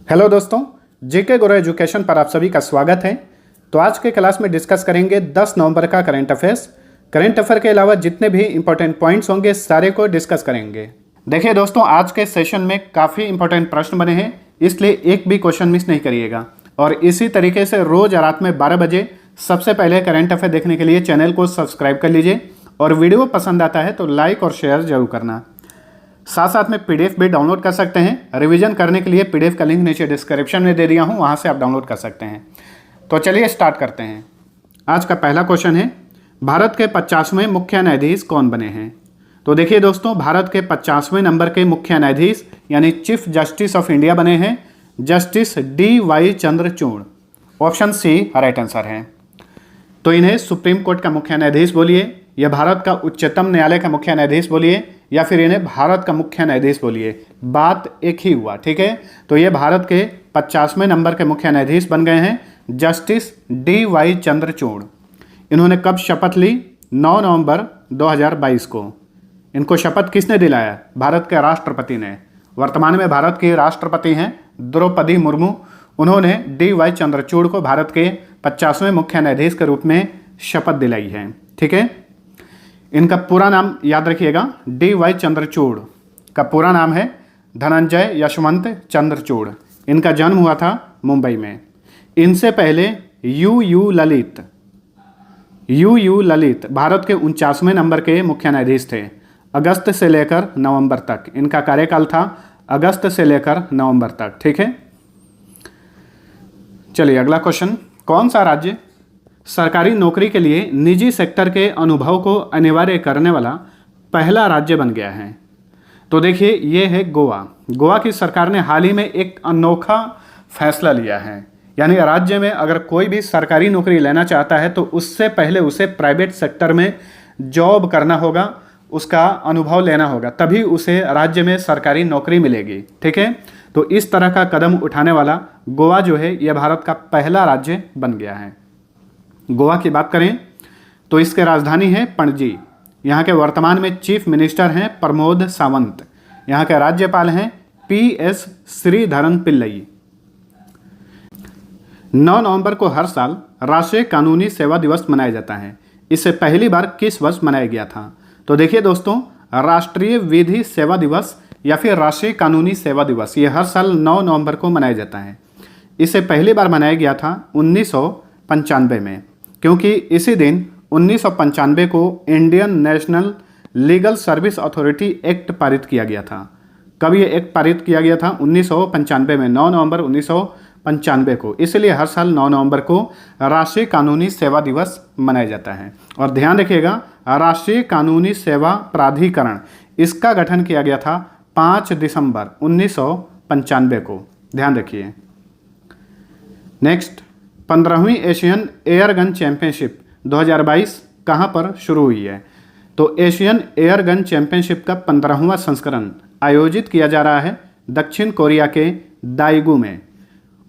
Hello दोस्तों, GK गुरु education पर आप सभी का स्वागत है। तो आज के क्लास में डिस्कस करेंगे 10 नवंबर का करंट अफेयर्स। करंट अफेयर के अलावा जितने भी इंपॉर्टेंट पॉइंट्स होंगे सारे को डिस्कस करेंगे। देखिए दोस्तों, आज के सेशन में काफ़ी इंपॉर्टेंट प्रश्न बने हैं, इसलिए एक भी क्वेश्चन मिस नहीं करिएगा। और इसी तरीके से रोज रात में 12 बजे सबसे पहले करंट अफेयर देखने के लिए चैनल को सब्सक्राइब कर लीजिए और वीडियो पसंद आता है तो लाइक और शेयर जरूर करना। साथ साथ में पीडीएफ भी डाउनलोड कर सकते हैं। रिवीजन करने के लिए पीडीएफ का लिंक नीचे डिस्क्रिप्शन में दे दिया हूं, वहां से आप डाउनलोड कर सकते हैं। तो चलिए स्टार्ट करते हैं। आज का पहला क्वेश्चन है, भारत के 50वें मुख्य न्यायाधीश कौन बने हैं? तो देखिए दोस्तों, भारत के 50वें नंबर के मुख्य न्यायाधीश यानी चीफ जस्टिस ऑफ इंडिया बने हैं justice D Y. Chandrachud. Option C right answer है। तो इन्हें सुप्रीम कोर्ट का मुख्य न्यायाधीश बोलिए, या भारत का उच्चतम न्यायालय का मुख्य न्यायाधीश बोलिए, या फिर इन्हें भारत का मुख्य न्यायाधीश बोलिए, बात एक ही हुआ। ठीक है, तो ये भारत के 50वें नंबर के मुख्य न्यायाधीश बन गए हैं जस्टिस डी.वाई. चंद्रचूड़। इन्होंने कब शपथ ली? 9 नवंबर 2022 को। इनको शपथ किसने दिलाया? भारत के राष्ट्रपति ने। वर्तमान में भारत के राष्ट्रपति हैं द्रौपदी मुर्मू। उन्होंने डी.वाई. चंद्रचूड़ को भारत के 50वें मुख्य न्यायाधीश के रूप में शपथ दिलाई है। ठीक है, इनका पूरा नाम याद रखिएगा। डी.वाई. चंद्रचूड़ का पूरा नाम है धनंजय यशवंत चंद्रचूड़। इनका जन्म हुआ था मुंबई में। इनसे पहले यू ललित भारत के 49वें नंबर के मुख्य न्यायाधीश थे, अगस्त से लेकर नवंबर तक। इनका कार्यकाल था अगस्त से लेकर नवंबर तक। ठीक है, चलिए अगला क्वेश्चन। कौन सा राज्य सरकारी नौकरी के लिए निजी सेक्टर के अनुभव को अनिवार्य करने वाला पहला राज्य बन गया है? तो देखिए, ये है गोवा। गोवा की सरकार ने हाल ही में एक अनोखा फैसला लिया है, यानी राज्य में अगर कोई भी सरकारी नौकरी लेना चाहता है तो उससे पहले उसे प्राइवेट सेक्टर में जॉब करना होगा, उसका अनुभव लेना होगा, तभी उसे राज्य में सरकारी नौकरी मिलेगी। ठीक है, तो इस तरह का कदम उठाने वाला गोवा जो है यह भारत का पहला राज्य बन गया है। गोवा की बात करें तो इसके राजधानी है पणजी। यहाँ के वर्तमान में चीफ मिनिस्टर हैं प्रमोद सावंत। यहाँ के राज्यपाल हैं पी.एस. श्रीधरन पिल्लई। 9 नवंबर को हर साल राष्ट्रीय कानूनी सेवा दिवस मनाया जाता है। इसे पहली बार किस वर्ष मनाया गया था? तो देखिए दोस्तों, राष्ट्रीय विधि सेवा दिवस या फिर राष्ट्रीय कानूनी सेवा दिवस ये हर साल 9 नवंबर को मनाया जाता है। इसे पहली बार मनाया गया था 1995 में, क्योंकि इसी दिन 1995 को Indian national legal service authority act पारित किया गया था। कब ये एक्ट पारित किया गया था? 1995 में, 9 नवंबर 1995 को। इसलिए हर साल 9 नवंबर को राष्ट्रीय कानूनी सेवा दिवस मनाया जाता है। और ध्यान रखिएगा, राष्ट्रीय कानूनी सेवा प्राधिकरण इसका गठन किया गया था 5 दिसंबर 1995 को। ध्यान रखिए। नेक्स्ट, 15वीं एशियन एयर गन चैंपियनशिप 2022 कहाँ पर शुरू हुई है? तो एशियन एयर गन चैंपियनशिप का 15वां संस्करण आयोजित किया जा रहा है दक्षिण कोरिया के दाएगू में।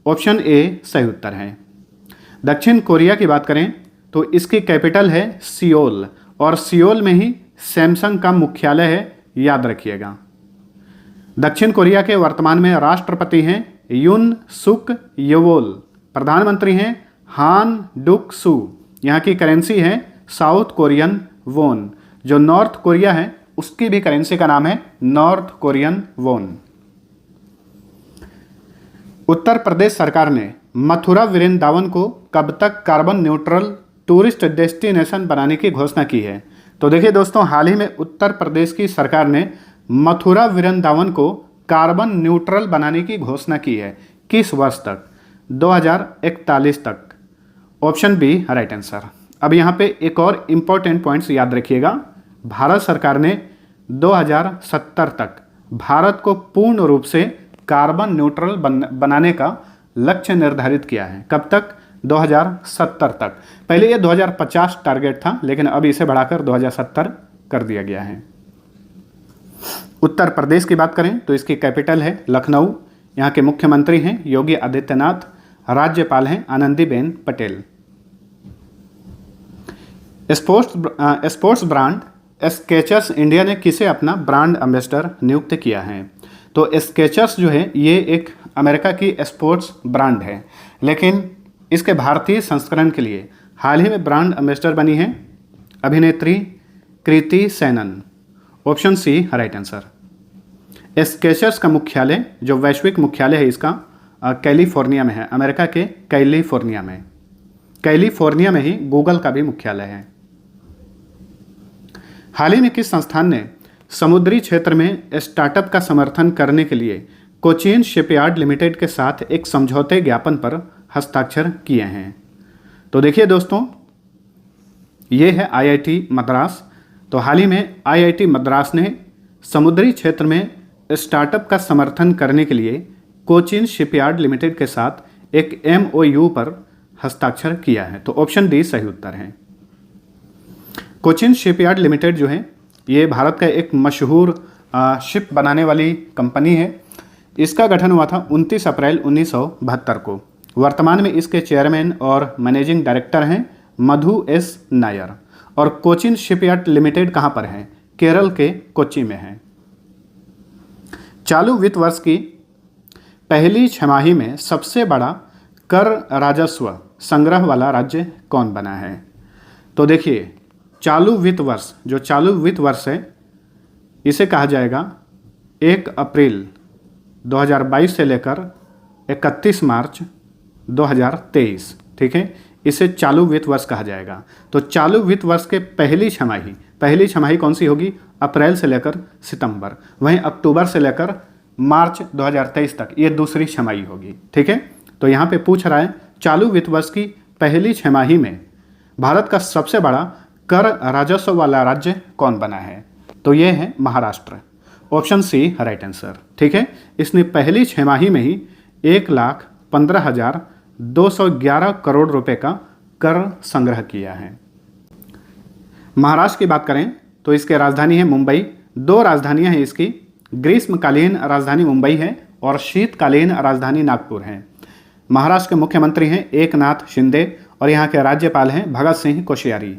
ऑप्शन ए सही उत्तर है। दक्षिण कोरिया की बात करें तो इसकी कैपिटल है सियोल, और सियोल में ही सैमसंग का मुख्यालय है, याद रखिएगा। दक्षिण कोरिया के वर्तमान में राष्ट्रपति हैं यून सुक येवोल। प्रधानमंत्री हैं हान डुक सू। यहाँ की करेंसी है साउथ कोरियन वोन। जो नॉर्थ कोरिया है उसकी भी करेंसी का नाम है नॉर्थ कोरियन वोन। उत्तर प्रदेश सरकार ने मथुरा वृंदावन को कब तक कार्बन न्यूट्रल टूरिस्ट डेस्टिनेशन बनाने की घोषणा की है? तो देखिए दोस्तों, हाल ही में उत्तर प्रदेश की सरकार ने मथुरा वृंदावन को कार्बन न्यूट्रल बनाने की घोषणा की है। किस वर्ष तक? 2041 तक। Option B right answer. अब यहाँ पे एक और इम्पोर्टेंट पॉइंट्स याद रखिएगा। भारत सरकार ने 2070 तक भारत को पूर्ण रूप से कार्बन न्यूट्रल बनाने का लक्ष्य निर्धारित किया है। कब तक? 2070 तक। पहले ये 2050 टारगेट था, लेकिन अब इसे बढ़ाकर 2070 कर दिया गया है। उत्तर प्रदेश की बात करें तो इसकी कैपिटल है लखनऊ। यहाँ के मुख्यमंत्री हैं योगी आदित्यनाथ, राज्यपाल हैं Anandiben Patel. Sports brand Skechers India ने किसे अपना ब्रांड एम्बेसडर नियुक्त किया है? तो स्केचर्स जो है ये एक अमेरिका की स्पोर्ट्स ब्रांड है, लेकिन इसके भारतीय संस्करण के लिए हाल ही में ब्रांड एम्बेसडर बनी है अभिनेत्री Kriti Sanon. Option C right answer. Skechers का मुख्यालय, जो वैश्विक मुख्यालय है इसका, कैलिफोर्निया में है, अमेरिका के कैलिफोर्निया में। कैलिफोर्निया में ही गूगल का भी मुख्यालय है। हाल ही में किस संस्थान ने समुद्री क्षेत्र में स्टार्टअप का समर्थन करने के लिए कोचीन शिपयार्ड लिमिटेड के साथ एक समझौते ज्ञापन पर हस्ताक्षर किए हैं? तो देखिए दोस्तों, ये है आईआईटी मद्रास। तो हाल ही में आईआईटी मद्रास ने समुद्री क्षेत्र में स्टार्टअप का समर्थन करने के लिए कोचीन शिपयार्ड लिमिटेड के साथ एक एमओयू पर हस्ताक्षर किया है। तो ऑप्शन डी सही उत्तर है। कोचीन शिपयार्ड लिमिटेड जो है ये भारत का एक मशहूर शिप बनाने वाली कंपनी है। इसका गठन हुआ था 29 अप्रैल 1972 को। वर्तमान में इसके चेयरमैन और मैनेजिंग डायरेक्टर हैं मधु एस नायर। और कोचीन शिपयार्ड लिमिटेड कहाँ पर है? केरल के कोच्चि में है। चालू वित्त वर्ष की पहली छमाही में सबसे बड़ा कर राजस्व संग्रह वाला राज्य कौन बना है? तो देखिए, चालू वित्त वर्ष, जो चालू वित्त वर्ष है, इसे कहा जाएगा 1 अप्रैल 2022 से लेकर 31 मार्च 2023। ठीक है, इसे चालू वित्त वर्ष कहा जाएगा। तो चालू वित्त वर्ष के पहली छमाही कौन सी होगी? अप्रैल से लेकर सितंबर। वहीं अक्टूबर से लेकर मार्च 2023 तक ये दूसरी छमाही होगी। ठीक है, तो यहाँ पे पूछ रहा है चालू वित्त वर्ष की पहली छमाही में भारत का सबसे बड़ा कर राजस्व वाला राज्य कौन बना है? तो ये है Maharashtra. Option C right answer. ठीक है, इसने पहली छमाही में ही 1,15,211 करोड़ रुपए का कर संग्रह किया है। महाराष्ट्र की बात करें तो इसकी राजधानी है मुंबई। 2 राजधानियां हैं इसकी, ग्रीष्मकालीन राजधानी मुंबई है और शीतकालीन राजधानी नागपुर है। महाराष्ट्र के मुख्यमंत्री हैं एकनाथ शिंदे और यहाँ के राज्यपाल हैं भगत सिंह कोश्यारी।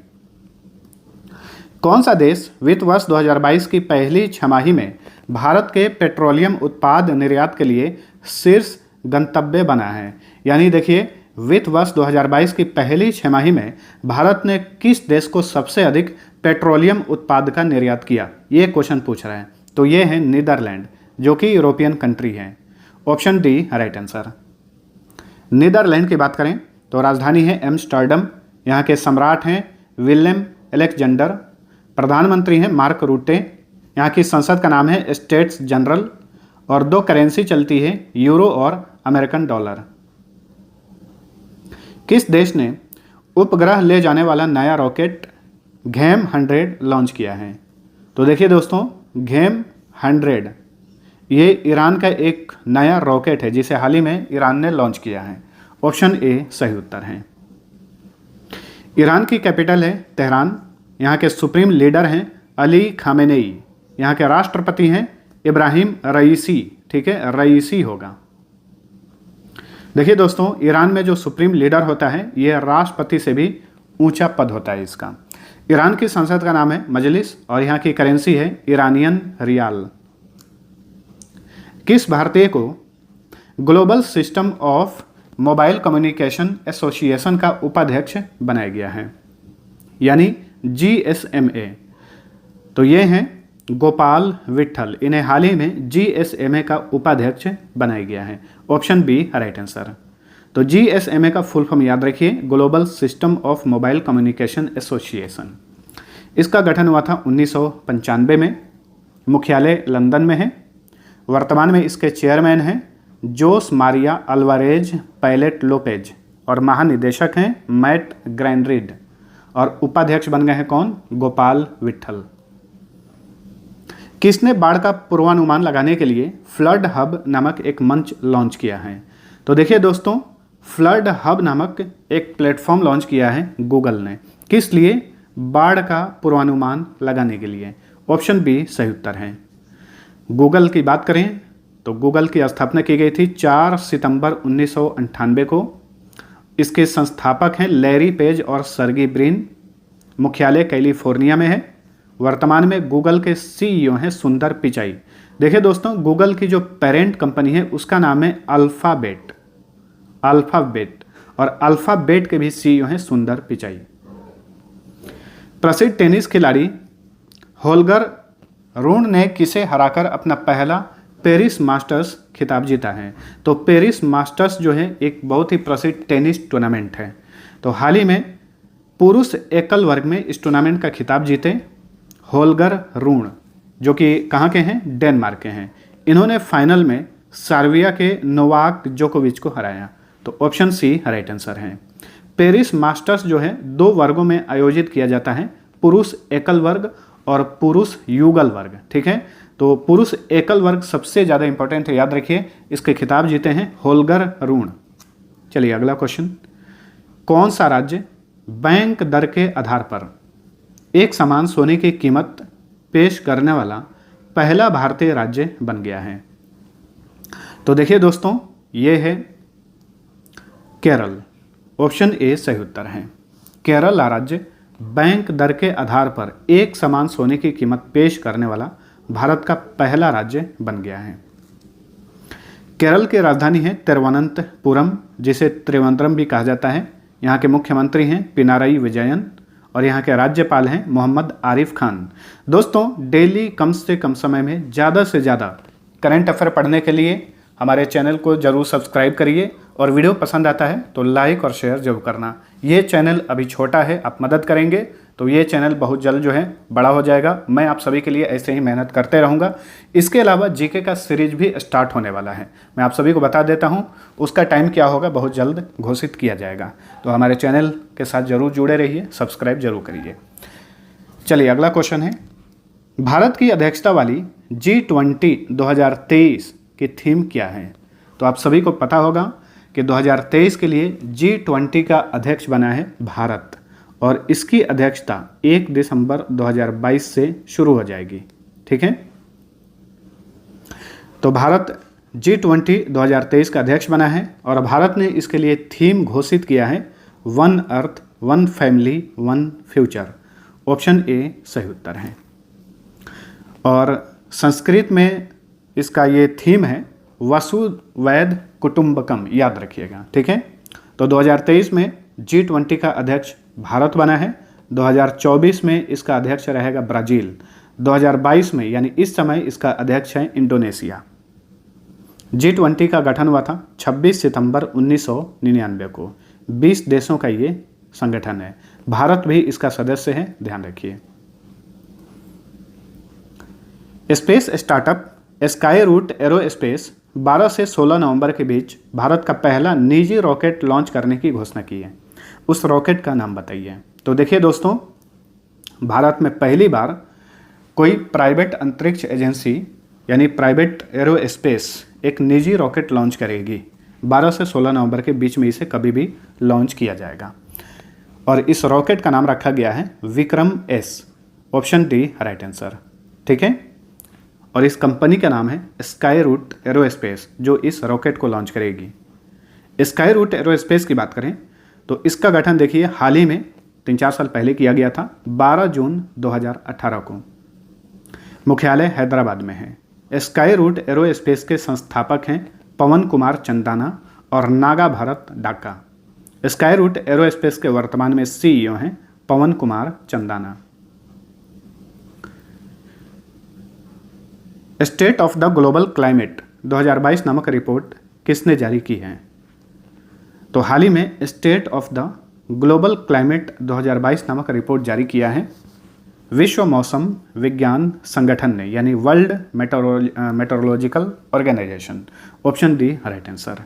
कौन सा देश वित्त वर्ष 2022 की पहली छमाही में भारत के पेट्रोलियम उत्पाद निर्यात के लिए शीर्ष गंतव्य बना है? यानी देखिए, वित्त वर्ष 2022 की पहली छमाही में भारत ने किस देश को सबसे अधिक पेट्रोलियम उत्पाद का निर्यात किया? ये क्वेश्चन पूछ रहा है। तो ये है नीदरलैंड, जो कि यूरोपियन कंट्री है। Option D right answer. Netherlands की बात करें तो राजधानी है एम्स्टर्डम। यहाँ के सम्राट हैं विलियम एलेक्जेंडर। प्रधानमंत्री हैं मार्क रूटे। यहाँ की संसद का नाम है स्टेट्स जनरल और 2 करेंसी चलती है, यूरो और अमेरिकन डॉलर। किस देश ने उपग्रह ले जाने वाला नया रॉकेट घेम 100 लॉन्च किया है? तो देखिए दोस्तों, घेम 100 ये ईरान का एक नया रॉकेट है जिसे हाल ही में ईरान ने लॉन्च किया है। ऑप्शन ए सही उत्तर है। ईरान की कैपिटल है तेहरान। यहाँ के सुप्रीम लीडर हैं अली खामेनेई। यहाँ के राष्ट्रपति हैं इब्राहिम रईसी। ठीक है, रईसी होगा। देखिए दोस्तों, ईरान में जो सुप्रीम लीडर होता है ये राष्ट्रपति से भी ऊंचा पद होता है इसका। ईरान की संसद का नाम है मजलिस और यहाँ की करेंसी है ईरानियन रियाल। किस भारतीय को global system of mobile communication association का उपाध्यक्ष बनाया गया है, यानी GSMA? तो ये हैं गोपाल विट्ठल। इन्हें हाल ही में GSMA का उपाध्यक्ष बनाया गया है। Option B right answer. तो GSMA का फुल फॉर्म याद रखिए, global system of mobile communication association. इसका गठन हुआ था 1995 में। मुख्यालय लंदन में है। वर्तमान में इसके चेयरमैन हैं जोस मारिया अल्वारेज पैलेट लोपेज और महानिदेशक हैं मैट ग्रैंडरिड और उपाध्यक्ष बन गए हैं कौन? गोपाल विट्ठल। किसने बाढ़ का पूर्वानुमान लगाने के लिए फ्लड हब नामक एक मंच लॉन्च किया है? तो देखिए दोस्तों, फ्लड हब नामक एक प्लेटफॉर्म लॉन्च किया है गूगल ने। किस लिए? बाढ़ का पूर्वानुमान लगाने के लिए। ऑप्शन बी सही उत्तर है। गूगल की बात करें तो गूगल की स्थापना की गई थी 4 सितंबर 1998 को। इसके संस्थापक हैं लैरी पेज और सर्गी ब्रिन। मुख्यालय कैलिफोर्निया में है। वर्तमान में गूगल के CEO हैं सुंदर पिचाई। देखिए दोस्तों, गूगल की जो पेरेंट कंपनी है उसका नाम है अल्फ़ाबेट, अल्फ़ाबेट, और अल्फ़ाबेट के भी सीईओ हैं सुंदर पिचाई। प्रसिद्ध टेनिस खिलाड़ी होल्गर रून ने किसे हराकर अपना पहला पेरिस मास्टर्स खिताब जीता है? तो पेरिस मास्टर्स जो है एक बहुत ही प्रसिद्ध टेनिस टूर्नामेंट है। तो हाल ही में पुरुष एकल वर्ग में इस टूर्नामेंट का खिताब जीते होल्गर रून, जो कि कहाँ के हैं? डेनमार्क के हैं। इन्होंने फाइनल में सर्बिया के नोवाक जोकोविच को हराया। तो ऑप्शन सी राइट आंसर है। पेरिस मास्टर्स जो है 2 वर्गों में आयोजित किया जाता है, पुरुष एकल वर्ग और पुरुष युगल वर्ग। ठीक है, तो पुरुष एकल वर्ग सबसे ज़्यादा इंपॉर्टेंट है, याद रखिए। इसके खिताब जीते हैं होल्गर रून। चलिए अगला क्वेश्चन, कौन सा राज्य बैंक दर के आधार पर एक समान सोने की कीमत पेश करने वाला पहला भारतीय राज्य बन गया है? तो देखिए दोस्तों, ये है केरल। ऑप्शन ए सही उत्तर है। केरल राज्य बैंक दर के आधार पर एक समान सोने की कीमत पेश करने वाला भारत का पहला राज्य बन गया है। केरल की राजधानी है तिरुवनंतपुरम, जिसे त्रिवेंद्रम भी कहा जाता है। यहाँ के मुख्यमंत्री हैं पिनाराई विजयन और यहाँ के राज्यपाल हैं मोहम्मद आरिफ खान। दोस्तों, डेली कम से कम समय में ज़्यादा से ज़्यादा करंट अफेयर पढ़ने के लिए हमारे चैनल को ज़रूर सब्सक्राइब करिए, और वीडियो पसंद आता है तो लाइक और शेयर जरूर करना। ये चैनल अभी छोटा है, आप मदद करेंगे तो ये चैनल बहुत जल्द जो है बड़ा हो जाएगा। मैं आप सभी के लिए ऐसे ही मेहनत करते रहूँगा। इसके अलावा जीके का सीरीज भी स्टार्ट होने वाला है, मैं आप सभी को बता देता हूँ। उसका टाइम क्या होगा बहुत जल्द घोषित किया जाएगा। तो हमारे चैनल के साथ ज़रूर जुड़े रहिए, सब्सक्राइब जरूर करिए। चलिए अगला क्वेश्चन है, भारत की अध्यक्षता वाली G20 2023 की थीम क्या है? तो आप सभी को पता होगा कि 2023 के लिए G20 का अध्यक्ष बना है भारत, और इसकी अध्यक्षता 1 दिसंबर 2022 से शुरू हो जाएगी। ठीक है, तो भारत G20 2023 का अध्यक्ष बना है और भारत ने इसके लिए थीम घोषित किया है one earth, one family, one future. Option A सही उत्तर है। और संस्कृत में इसका ये थीम है वसुवैध कुटुंबकम, याद रखिएगा। ठीक है, तो 2023 में G20 का अध्यक्ष भारत बना है। 2024 में इसका अध्यक्ष रहेगा ब्राज़ील। 2022 में यानी इस समय इसका अध्यक्ष है इंडोनेशिया। G20 का गठन हुआ था 26 सितंबर 1999 को। 20 देशों का ये संगठन है, भारत भी इसका सदस्य है, ध्यान रखिए। Space startup Skyroot Aerospace 12 से 16 नवंबर के बीच भारत का पहला निजी रॉकेट लॉन्च करने की घोषणा की है। उस रॉकेट का नाम बताइए। तो देखिए दोस्तों, भारत में पहली बार कोई प्राइवेट अंतरिक्ष एजेंसी यानी प्राइवेट एरोस्पेस एक निजी रॉकेट लॉन्च करेगी। 12 से 16 नवंबर के बीच में इसे कभी भी लॉन्च किया जाएगा, और इस रॉकेट का नाम रखा गया है Vikram S. Option D right answer. ठीक है, और इस कंपनी का नाम है स्काई रूट एरोस्पेस, जो इस रॉकेट को लॉन्च करेगी। स्काई रूट एरोस्पेस की बात करें तो इसका गठन देखिए हाल ही में 3-4 साल पहले किया गया था, 12 जून 2018 को। मुख्यालय हैदराबाद में है। स्काई रूट एरोस्पेस के संस्थापक हैं पवन कुमार चंदाना और नागा भरत डाका। स्काई रूट एरोस्पेस के वर्तमान में सीईओ हैं Pavan Kumar Chandana. State of the global climate 2022 नामक रिपोर्ट किसने जारी की है? तो हाल ही में state of the global climate 2022 नामक रिपोर्ट जारी किया है विश्व मौसम विज्ञान संगठन ने, यानी World Meteorological Organization. Option D right answer.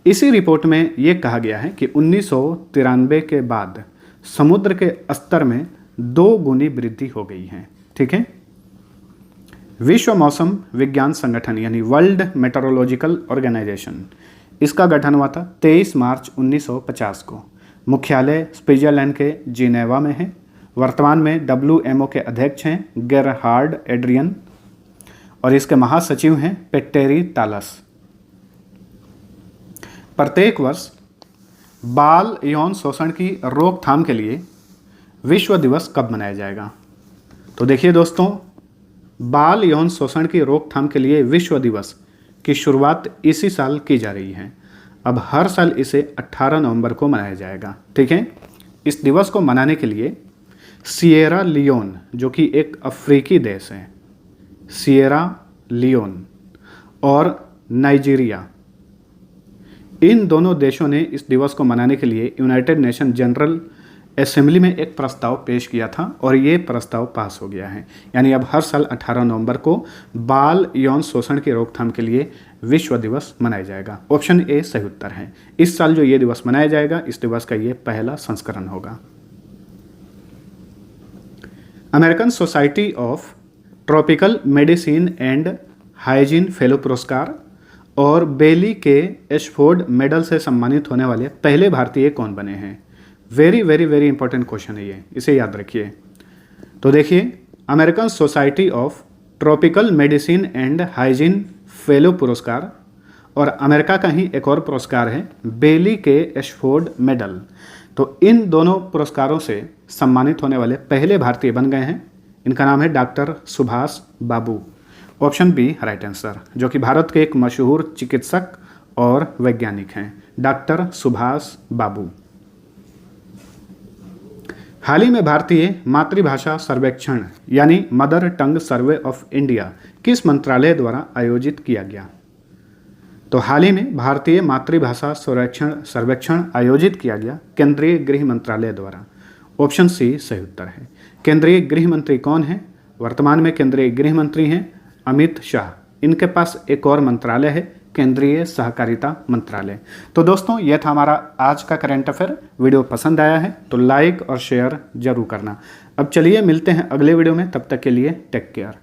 इसी रिपोर्ट में ये कहा गया है कि 1993 के बाद समुद्र के स्तर में 2 गुनी वृद्धि हो गई है। ठीक है, विश्व मौसम विज्ञान संगठन यानी वर्ल्ड मेट्रोलॉजिकल ऑर्गेनाइजेशन, इसका गठन हुआ था 23 मार्च 1950 को। मुख्यालय स्विट्जरलैंड के जिनेवा में है। वर्तमान में WMO के अध्यक्ष हैं गेरहार्ड एड्रियन और इसके महासचिव हैं पेटेरी तालस। प्रत्येक वर्ष बाल यौन शोषण की रोकथाम के लिए विश्व दिवस कब मनाया जाएगा? तो देखिए दोस्तों, बाल यौन शोषण की रोकथाम के लिए विश्व दिवस की शुरुआत इसी साल की जा रही है। अब हर साल इसे 18 नवंबर को मनाया जाएगा। ठीक है, इस दिवस को मनाने के लिए सिएरा लियोन, जो कि एक अफ्रीकी देश है, सिएरा लियोन और नाइजीरिया, इन दोनों देशों ने इस दिवस को मनाने के लिए यूनाइटेड नेशन जनरल असेंबली में एक प्रस्ताव पेश किया था और ये प्रस्ताव पास हो गया है। यानी अब हर साल 18 नवंबर को बाल यौन शोषण की रोकथाम के लिए विश्व दिवस मनाया जाएगा। ऑप्शन ए सही उत्तर है। इस साल जो ये दिवस मनाया जाएगा, इस दिवस का ये पहला संस्करण होगा। American society of tropical medicine and hygiene fellow पुरस्कार और बेली के एशफोर्ड मेडल से सम्मानित होने वाले पहले भारतीय कौन बने हैं? Very very very important question है ये, इसे याद रखिए। तो देखिए, American society of tropical medicine and hygiene fellow पुरस्कार और अमेरिका का ही एक और पुरस्कार है बेली के एशफोर्ड मेडल। तो इन दोनों पुरस्कारों से सम्मानित होने वाले पहले भारतीय बन गए हैं। इनका नाम है डॉक्टर सुभाष बाबू। ऑप्शन बी राइट आंसर, जो कि भारत के एक मशहूर चिकित्सक और वैज्ञानिक हैं, डॉक्टर सुभाष बाबू। हाल ही में भारतीय मातृभाषा सर्वेक्षण यानी mother tongue survey of India किस मंत्रालय द्वारा आयोजित किया गया? तो हाल ही में भारतीय मातृभाषा सर्वेक्षण आयोजित किया गया केंद्रीय गृह मंत्रालय द्वारा। ऑप्शन सी सही उत्तर है। केंद्रीय गृह मंत्री कौन है? वर्तमान में केंद्रीय गृह मंत्री हैं अमित शाह। इनके पास एक और मंत्रालय है, केंद्रीय सहकारिता मंत्रालय। तो दोस्तों, यह था हमारा आज का करंट अफेयर। वीडियो पसंद आया है तो लाइक और शेयर जरूर करना। अब चलिए मिलते हैं अगले वीडियो में, तब तक के लिए टेक केयर।